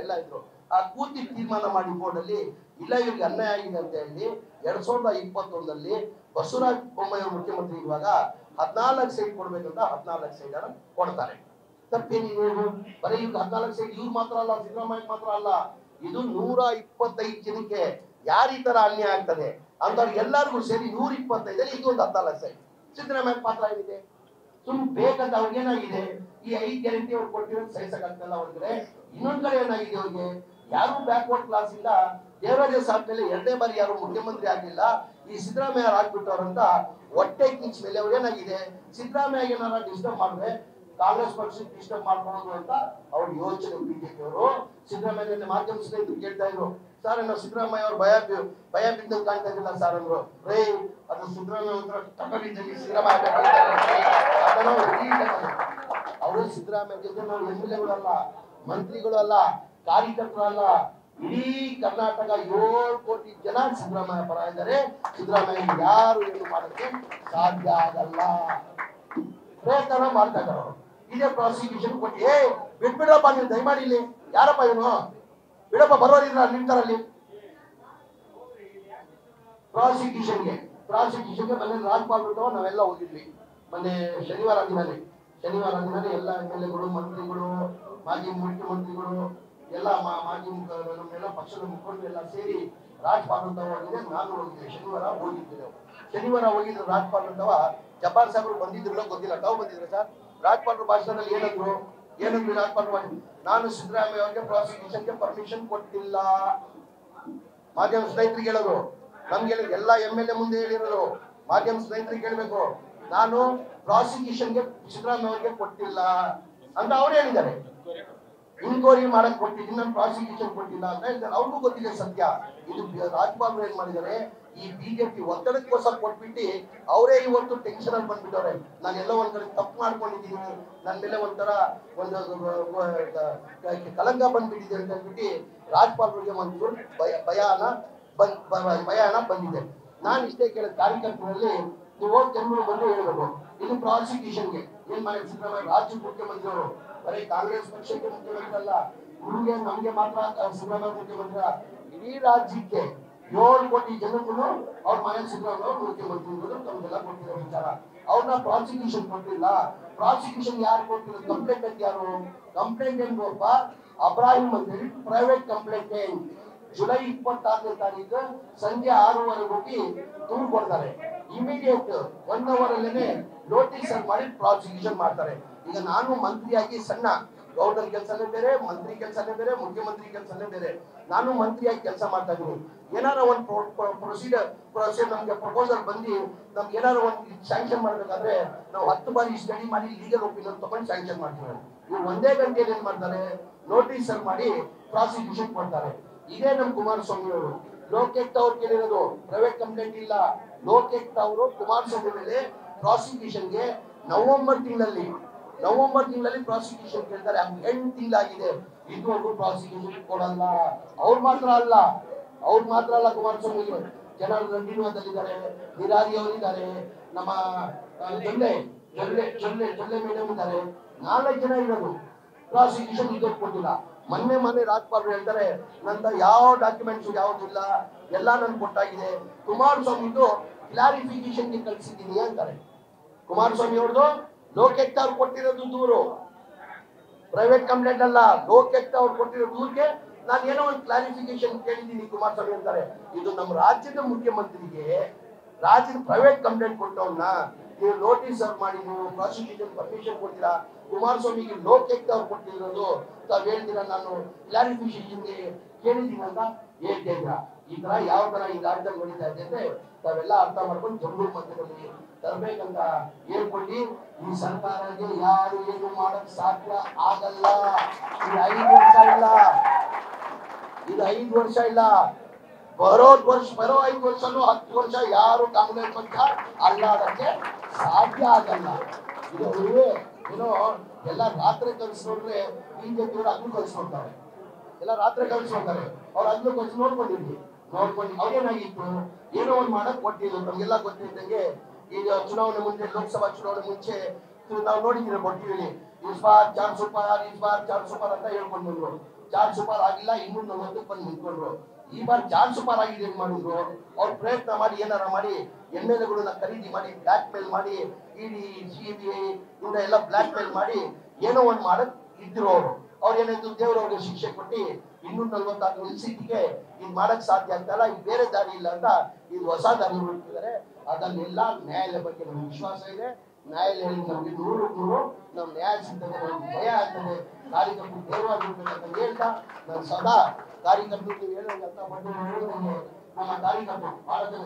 ಎಲ್ಲ ಇದ್ರು. ಆ ಕೂತಿ ತೀರ್ಮಾನ ಮಾಡಿ ಬೋರ್ಡಲ್ಲಿ ಇಲ್ಲ ಇವ್ರಿಗೆ ಅನ್ಯಾಯ ಆಗಿದೆ ಅಂತ ಹೇಳಿ 2021ರಲ್ಲಿ ಬಸವರಾಜ ಬೊಮ್ಮಾಯಿ ಅವರು ಮುಖ್ಯಮಂತ್ರಿ ಇರುವಾಗ 14 ಸೈಟ್ ಕೊಡ್ಬೇಕಂತ 14 ಸೈಟ್ ಅನ್ನ ಕೊಡ್ತಾರೆ. ತಪ್ಪೇನಿದೆ? ಬರೀ ಇವ್ರಿಗೆ 14 ಸೈಟ್ ಇವ್ರು ಮಾತ್ರ ಅಲ್ಲ, ಸಿದ್ದರಾಮಯ್ಯ ಮಾತ್ರ ಅಲ್ಲ, ಇದು 125 ಜನಕ್ಕೆ ಯಾರು ಈ ತರ ಅನ್ಯಾಯ ಆಗ್ತದೆ ಅಂತವ್ರಿಗೆ ಎಲ್ಲರಿಗೂ ಸೇರಿ 125 ಇದು ಒಂದು 14 ಸೈಟ್. ಸಿದ್ದರಾಮಯ್ಯ ಪಾತ್ರ ಏನಿದೆ? ಸುಮ್ ಬೇಕಂತ ಅವ್ರಿಗೆ ಏನಾಗಿದೆ, ಈ 5 ಗ್ಯಾರಂಟಿ ಅವ್ರು ಕೊಟ್ಟಿರೋದು ಸಹಿಸಕ್ಕಾಗ್ತಲ್ಲ ಅವ್ರಿಗೆ. ಇನ್ನೊಂದ್ ಕಡೆ ಏನಾಗಿದೆ, ಅವ್ರಿಗೆ ಯಾರು ಬ್ಯಾಕ್ವರ್ಡ್ ಕ್ಲಾಸ್ ಇಂದ ದೇವರಾಜ ಸಾಹೇಬ್ ಮೇಲೆ 2ನೇ ಬಾರಿ ಯಾರು ಮುಖ್ಯಮಂತ್ರಿ ಆಗ್ಲಿಲ್ಲ, ಈ ಸಿದ್ದರಾಮಯ್ಯ ಆಗ್ಬಿಟ್ಟವ್ರಂತ ಹೊಟ್ಟೆ ಕಿಂಚ್ ಮೇಲೆ ಅವ್ರು ಏನಾಗಿದೆ, ಸಿದ್ದರಾಮಯ್ಯ ಏನಾರ ಡಿಸ್ಟರ್ಬ್ ಮಾಡಿದ್ರೆ ಕಾಂಗ್ರೆಸ್ ಪಕ್ಷಕ್ಕೆ ಡಿಸ್ಟರ್ಬ್ ಮಾಡಬಹುದು ಅಂತ ಅವ್ರ ಯೋಚನೆ. ಬಿಜೆಪಿ ಅವರು ಸಿದ್ದರಾಮಯ್ಯ ಮಾಧ್ಯಮ ಸ್ನೇಹಿತರು ಕೇಳ್ತಾ ಇದ್ರು, ಸರ್ ನಾವು ಸಿದ್ದರಾಮಯ್ಯ ಅವ್ರು ಭಯ ಬಿದ್ದಂಗೆ ಕಾಣ್ತಾ ಇದ್ದಿಲ್ಲ ಸರ್ ಅಂದ್ರು. ರೇ ಅದು ಸಿದ್ದರಾಮಯ್ಯ ತಗೊಂಡಿದ್ದೀವಿ, ಸಿದ್ದರಾಮಯ್ಯ ಅವರು ಸಿದ್ದರಾಮಯ್ಯ ಜೊತೆ ನಾವು MLA ಅಲ್ಲ, ಮಂತ್ರಿಗಳು ಅಲ್ಲ, ಕಾರ್ಯಕರ್ತರು ಅಲ್ಲ, ಇಡೀ ಕರ್ನಾಟಕ 7 ಕೋಟಿ ಜನ ಸಿದ್ದರಾಮಯ್ಯ ಪರ ಇದ್ದಾರೆ. ಸಿದ್ದರಾಮಯ್ಯ ಯಾರು ಏನು ಮಾಡೋಕ್ಕೆ ಸಾಧ್ಯ ಆಗಲ್ಲ. ಪ್ರಯತ್ನ ಮಾಡ್ತಾ ಇದ್ದಾರೆ ಅವರು. ಇದೇ ಪ್ರಾಸಿಕ್ಯೂಷನ್ ಕೊಟ್ಟು ಬಿಟ್ಬಿಡ್ರಪ್ಪ ನೀವು ದಯಮಾಡಿ, ಇಲ್ಲಿ ಯಾರಪ್ಪ ಇವನು ಬಿಡಪ್ಪ ಬರೋರಿದ್ರ ನಿಂತಾರಲ್ಲಿ ಪ್ರಾಸಿಕ್ಯೂಷನ್ಗೆ ಮೊನ್ನೆ ರಾಜ್ಪಾಲ್ ನಾವೆಲ್ಲ ಹೋಗಿದ್ವಿ. ಮೊನ್ನೆ ಶನಿವಾರ ದಿನಾನೇ ಎಲ್ಲ MLAಗಳು, ಮಂತ್ರಿಗಳು, ಮಾಜಿ ಮುಖ್ಯಮಂತ್ರಿಗಳು ಎಲ್ಲ ಮಾಜಿ ನಮ್ಮೆಲ್ಲ ಪಕ್ಷದ ಮುಖಂಡರು ಎಲ್ಲ ಸೇರಿ ರಾಜ್ಪಾಲ್ ಅಂತ ಹೋಗಿದೆ. ನಾನು ಹೋಗಿದ್ದೆ, ಶನಿವಾರ ಹೋಗಿದ್ರು ರಾಜ್ಪಾಲ್ ಅಂತವ. ಜಬ್ಬಾರ್ ಸಾಹೇಬರು ಬಂದಿದ್ರು ಗೊತ್ತಿಲ್ಲ, ತಾವು ಬಂದಿದ್ರು ಸರ್. ರಾಜ್ಪಾಲ್ ಭಾಷಣದಲ್ಲಿ ಏನಂದ್ರು ರಾಜ್ಪಾಲ್, ನಾನು ಸಿದ್ದರಾಮಯ್ಯ ಅವರಿಗೆ ಪ್ರಾಸಿಕ್ಯೂಷನ್ಗೆ ಪರ್ಮಿಷನ್ ಕೊಟ್ಟಿಲ್ಲ. ಮಾಧ್ಯಮ ಸ್ನೇಹಿತರಿಗೆ ಹೇಳೋದು, ನಮ್ಗೆ ಎಲ್ಲ MLA ಮುಂದೆ ಹೇಳಿರೋದು, ಮಾಧ್ಯಮ ಸ್ನೇಹಿತರಿಗೆ ಹೇಳ್ಬೇಕು, ನಾನು ಪ್ರಾಸಿಕ್ಯೂಷನ್ಗೆ ಸಿದ್ದರಾಮಯ್ಯ ಅವರಿಗೆ ಕೊಟ್ಟಿಲ್ಲ ಅಂತ ಅವ್ರು ಹೇಳಿದ್ದಾರೆ. ಇನ್ಕ್ವೈರಿ ಮಾಡಕ್ ಕೊಟ್ಟಿದ್ದೀನಿ, ನಾನು ಪ್ರಾಸಿಕ್ಯೂಷನ್ ಕೊಟ್ಟಿಲ್ಲ ಅಂತ ಹೇಳ್ತಾರೆ. ಅವ್ರಿಗೂ ಗೊತ್ತಿದೆ ಸತ್ಯ. ಇದು ರಾಜ್ಪಾಲ್ ಏನ್ ಮಾಡಿದ್ದಾರೆ, ಈ ಬಿಜೆಪಿ ಒತ್ತಡಕ್ಕೋಸ್ಕರ ಕೊಟ್ಬಿಟ್ಟು ಅವರೇ ಇವತ್ತು ಟೆನ್ಷನ್ ಅಲ್ಲಿ ಬಂದ್ಬಿಟ್ಟವ್ರೆ. ನಾನೆಲ್ಲ ಒಂದ್ ಕಡೆ ತಪ್ಪು ಮಾಡ್ಕೊಂಡಿದ್ದೀನಿ, ನನ್ನ ಮೇಲೆ ಒಂಥರ ಕಲಂಕ ಬಂದ್ಬಿಟ್ಟಿದೆ ಅಂತ ಹೇಳ್ಬಿಟ್ಟು ರಾಜ್ಪಾಲ್ರಿಗೆ ಒಂದು ಭಯಾನ ಬಂದಿದೆ. ನಾನು ಇಷ್ಟೇ ಕೇಳಿದ ಕಾರ್ಯಕರ್ತರಲ್ಲಿ, ನೀವು ಜನರು ಬಂದು ಹೇಳ್ಬೇಕು, ಇದು ಪ್ರಾಸಿಕ್ಯೂಷನ್ಗೆ ಏನ್ ಮಾಡಿ ಸಿದ್ದರಾಮಯ್ಯ ರಾಜ್ಯ ಮುಖ್ಯಮಂತ್ರಿ ಅವರು, ಬರೀ ಕಾಂಗ್ರೆಸ್ ಪಕ್ಷಕ್ಕೆ ಮುಖ್ಯಮಂತ್ರಿ ಅಲ್ಲ, ನಿಮ್ಗೆ ನಮ್ಗೆ ಮಾತ್ರ ಸಿದ್ದರಾಮಯ್ಯ ಮುಖ್ಯಮಂತ್ರಿ, ಇಡೀ ರಾಜ್ಯಕ್ಕೆ 7 ಕೋಟಿ ಜನಕ್ಕೂ ಅವ್ರ ಮನೆ ಸಿದ್ದರಾಮಯ್ಯ ಅವರು ಮುಖ್ಯಮಂತ್ರಿ ತಮ್ಗೆಲ್ಲ ಕೊಟ್ಟಿರೋ ವಿಚಾರ. ಅವ್ರನ್ನ ಪ್ರಾಸಿಕ್ಯೂಷನ್ ಕೊಟ್ಟಿಲ್ಲ. ಪ್ರಾಸಿಕ್ಯೂಷನ್ ಯಾರು ಕೊಟ್ಟಿರೋ? ಕಂಪ್ಲೇಂಟ್ ಯಾರು? ಕಂಪ್ಲೇಂಟ್ ಏನ್ ಒಬ್ಬ ಅಬ್ರಾಹಿಂ ಅಂತ ಹೇಳಿ ಪ್ರೈವೇಟ್ ಕಂಪ್ಲೇಂಟ್ ಜುಲೈ 26ನೇ ತಾರೀಕು ಸಂಜೆ 6:30 ಹೋಗಿ ದೂರು ಕೊಡ್ತಾರೆ. ಇಮಿಡಿಯೇಟ್ 1 hour ಅಲ್ಲೇನೆ ನೋಟಿಸ್ ಮಾಡಿ ಪ್ರಾಸಿಕ್ಯೂಷನ್ ಮಾಡ್ತಾರೆ. ಈಗ ನಾನು ಮಂತ್ರಿಯಾಗಿ ಸಣ್ಣ ಗೌರ್ನರ್ ಕೆಲಸನೇ ಬೇರೆ, ಮಂತ್ರಿ ಕೆಲಸನೇ ಬೇರೆ, ಮುಖ್ಯಮಂತ್ರಿ ಕೆಲಸನೇ ಬೇರೆ. ನಾನು ಮಂತ್ರಿಯಾಗಿ ಕೆಲಸ ಮಾಡ್ತಾ ಇದ್ದೀನಿ. ಏನಾರ ಒಂದು ಪ್ರೊಸೀಜರ್ ನಮ್ಗೆ ಪ್ರಪೋಸಲ್ ಬಂದು ನಮ್ಗೆ ಏನಾರ ಒಂದು ಸ್ಯಾಂಕ್ಷನ್ ಮಾಡ್ಬೇಕಾದ್ರೆ ನಾವು 10 ಬಾರಿ ಸ್ಟಡಿ ಮಾಡಿ ಲೀಗಲ್ ಒಪಿನಿಯನ್ ತಗೊಂಡು ಸ್ಯಾಂಕ್ಷನ್ ಮಾಡ್ತೀವಿ. ಇವ್ರು ಒಂದೇ ಗಂಟೆಯಲ್ಲಿ ಏನ್ ಮಾಡ್ತಾರೆ, ನೋಟಿಸ್ ಮಾಡಿ ಪ್ರಾಸಿಕ್ಯೂಷನ್ ಕೊಡ್ತಾರೆ. ಇದೇ ನಮ್ ಕುಮಾರಸ್ವಾಮಿ ಅವರು ಲೋಕಾಯುಕ್ತ ಅವ್ರು ಕೇಳಿರೋದು, ಪ್ರೈವೇಟ್ ಕಂಪ್ಲೇಂಟ್ ಇಲ್ಲ. ಲೋಕಾಯುಕ್ತ ಅವರು ಕುಮಾರಸ್ವಾಮಿ ಮೇಲೆ ಪ್ರಾಸಿಕ್ಯೂಷನ್ಗೆ ನವೆಂಬರ್ ತಿಂಗಳಲ್ಲಿ ಪ್ರಾಸಿಕ್ಯೂಷನ್ ಕೇಳ್ತಾರೆ. 8 ತಿಂಗಳಾಗಿದೆ, ಇದುವರೆಗೂ ಪ್ರಾಸಿಕ್ಯೂಷನ್ ಕೊಡಲ್ಲ. ಅವ್ರು ಮಾತ್ರ ಅಲ್ಲ ಕುಮಾರಸ್ವಾಮಿ, ಜನರ ರೆಡ್ಡಿನಲ್ಲಿದ್ದಾರೆ, ನಿರಾರಿ ಅವರಿದ್ದಾರೆ, ನಮ್ಮ ಜೊಲ್ಲೆ ಮೇಡಮ್ ಇದ್ದಾರೆ, 4 ಜನ ಇರೋದು. ಪ್ರಾಸಿಕ್ಯೂಷನ್ ಇದು ಕೊಟ್ಟಿಲ್ಲ. ಮೊನ್ನೆ ರಾಜ್ಪಾಲ್ ಹೇಳ್ತಾರೆ, ನಂತರ ಯಾವ ಡಾಕ್ಯುಮೆಂಟ್ಸ್ ಯಾವುದಿಲ್ಲ, ಎಲ್ಲ ನನ್ ಕೊಟ್ಟಾಗಿದೆ. ಕುಮಾರಸ್ವಾಮಿದು ಕ್ಲಾರಿಫಿಕೇಶನ್ಗೆ ಕಳಿಸಿದ್ದೀನಿ ಅಂತಾರೆ. ಕುಮಾರಸ್ವಾಮಿ ಅವ್ರದ್ದು ಲೋಕಾಯುಕ್ತ ಅವ್ರು ಕೊಟ್ಟಿರೋದು ದೂರು, ಪ್ರೈವೇಟ್ ಕಂಪ್ಲೇಂಟ್ ಅಲ್ಲ. ಲೋಕಾಯುಕ್ತ ಅವ್ರು ಕೊಟ್ಟಿರೋ ದೂರಿಗೆ ನಾನು ಏನೋ ಒಂದು ಕ್ಲಾರಿಫಿಕೇಶನ್ ಕೇಳಿದ್ದೀನಿ ಕುಮಾರಸ್ವಾಮಿ ಅಂತಾರೆ. ಇದು ನಮ್ಮ ರಾಜ್ಯದ ಮುಖ್ಯಮಂತ್ರಿಗೆ ರಾಜ್ಯದ ಪ್ರೈವೇಟ್ ಕಂಪ್ಲೇಂಟ್ ಕೊಟ್ಟವನ್ನ ನೀವು ನೋಟಿಸ್ ಸರ್ವ್ ಮಾಡಿ ನೀವು ಪ್ರಾಸಿಕ್ಯೂಷನ್ ಪರ್ಮಿಷನ್ ಕೊಡ್ತೀರಾ? ಕುಮಾರಸ್ವಾಮಿಗೆ ಲೋಕಾಯುಕ್ತ ಅವ್ರು ಕೊಟ್ಟಿರೋದು ತಾವ್ ಹೇಳ್ತೀರಾ ನಾನು ಕ್ಲಾರಿಫಿಕೇಶನ್ಗೆ ಕೇಳಿದ್ದೀನಿ ಅಂತ ಹೇಳ್ತಾ ಇದ್ರ. ಈ ತರ ಯಾವ ತರ ಈ ರಾಜ್ಯದಲ್ಲಿ ನಡೀತಾ ಇದೆ ಅಂದ್ರೆ ತಾವೆಲ್ಲ ಅರ್ಥ ಮಾಡ್ಕೊಂಡು ಜಂಬೂರು ಮಧ್ಯದಲ್ಲಿ ತರಬೇಕಂತ ಹೇಳ್ಕೊಳ್ಳಿ. ಈ ಸರ್ಕಾರಕ್ಕೆ ಯಾರು ಏನು ಮಾಡಕ್ ಸಾಧ್ಯ ಆಗಲ್ಲ. ಇದು 5 ವರ್ಷ ಇಲ್ಲ, ಬರೋ 5 ವರ್ಷನೂ 10 ವರ್ಷ ಯಾರು ಕಾಂಗ್ರೆಸ್ ಪಕ್ಷ ಅಲ್ಲಾಡಕ್ಕೆ ಸಾಧ್ಯ ಆಗಲ್ಲ. ಇದು ಏನೋ ಎಲ್ಲ ರಾತ್ರಿ ಕಳಿಸ್ಕೊಂಡ್ರೆ ಬಿಜೆಪಿಯವರು ಅಗ್ಲು ಕಳಿಸ್ಕೊಡ್ತಾರೆ, ಎಲ್ಲ ರಾತ್ರಿ ಕಳಿಸ್ಕೊಡ್ತಾರೆ. ಅವ್ರು ಅಗ್ಲು ಕಳಿಸಿ ನೋಡ್ಕೊಂಡು ಅವ್ರೇನಾಗಿತ್ತು, ಏನೋ ಒಂದು ಮಾಡಕ್ ಕೊಟ್ಟಿದ್ರು. ನಮ್ಗೆಲ್ಲ ಗೊತ್ತಿದ್ದಂಗೆ ಈಗ ಚುನಾವಣೆ ಮುಂಚೆ, ಲೋಕಸಭಾ ಚುನಾವಣೆ ಮುಂಚೆ ನಾವು ನೋಡಿದ್ದೀವಿ ಟಿವಿಲಿ, ಇಸ್ ಬಾರ್ 400 ಪಾರ್ ಅಂತ ಹೇಳ್ಕೊಂಡು ಬಂದ್ರು. ಚಾರ್ಜ್ ಸೂಪರ್ ಆಗಿಲ್ಲ, 240 ಬಂದು ನಿಂತ್ಕೊಂಡ್ರು. ಈ ಬಾರಿ ಚಾರ್ಜ್ ಸೂಪರ್ ಆಗಿದೆ ಏನ್ ಮಾಡಿದ್ರು, ಅವ್ರು ಪ್ರಯತ್ನ ಮಾಡಿ ಏನಾರ ಮಾಡಿ MLA ಖರೀದಿ ಮಾಡಿ ಬ್ಲಾಕ್ ಮೇಲ್ ಮಾಡಿ ಇಡಿ CBI ಇಂದ ಎಲ್ಲ ಬ್ಲಾಕ್ ಮೇಲ್ ಮಾಡಿ ಏನೋ ಒಂದು ಮಾಡಕ್ ಇದ್ರು. ಅವ್ರು ಏನಾಯ್ತು, ದೇವ್ರವ್ರಿಗೆ ಶಿಕ್ಷೆ ಕೊಟ್ಟು 246 ಸೀಟಿಗೆ ಇದು ಮಾಡಕ್ ಸಾಧ್ಯ ಆಗ್ತಲ್ಲ, ಇದು ಬೇರೆ ದಾರಿ ಇಲ್ಲ ಅಂತ ಇದು ಹೊಸ ದಾರಿ ಹುಡುಕಿದ್ದಾರೆ. ಅದನ್ನೆಲ್ಲ ನ್ಯಾಯಾಲಯ ಬಗ್ಗೆ ನಮ್ಗೆ ವಿಶ್ವಾಸ ಇದೆ. ನ್ಯಾಯಾಲಯ ನಮ್ಗೆ 100 ನಮ್ ನ್ಯಾಯ ಸಿಗ್ತದೆ, ನಮ್ಗೆ ಭಯ ಆಗ್ತದೆ. ಕಾರ್ಯಕರ್ತರು ಧೈರ್ಯವಾಗಿರ್ಬೇಕಂತ ಹೇಳ್ತಾ ನಾನು ಸದಾ ಕಾರ್ಯಕರ್ತರು ಹೇಳೋದು ಅಂತ ನಮ್ಮ ಕಾರ್ಯಕರ್ತರು ಬಹಳ ಜನ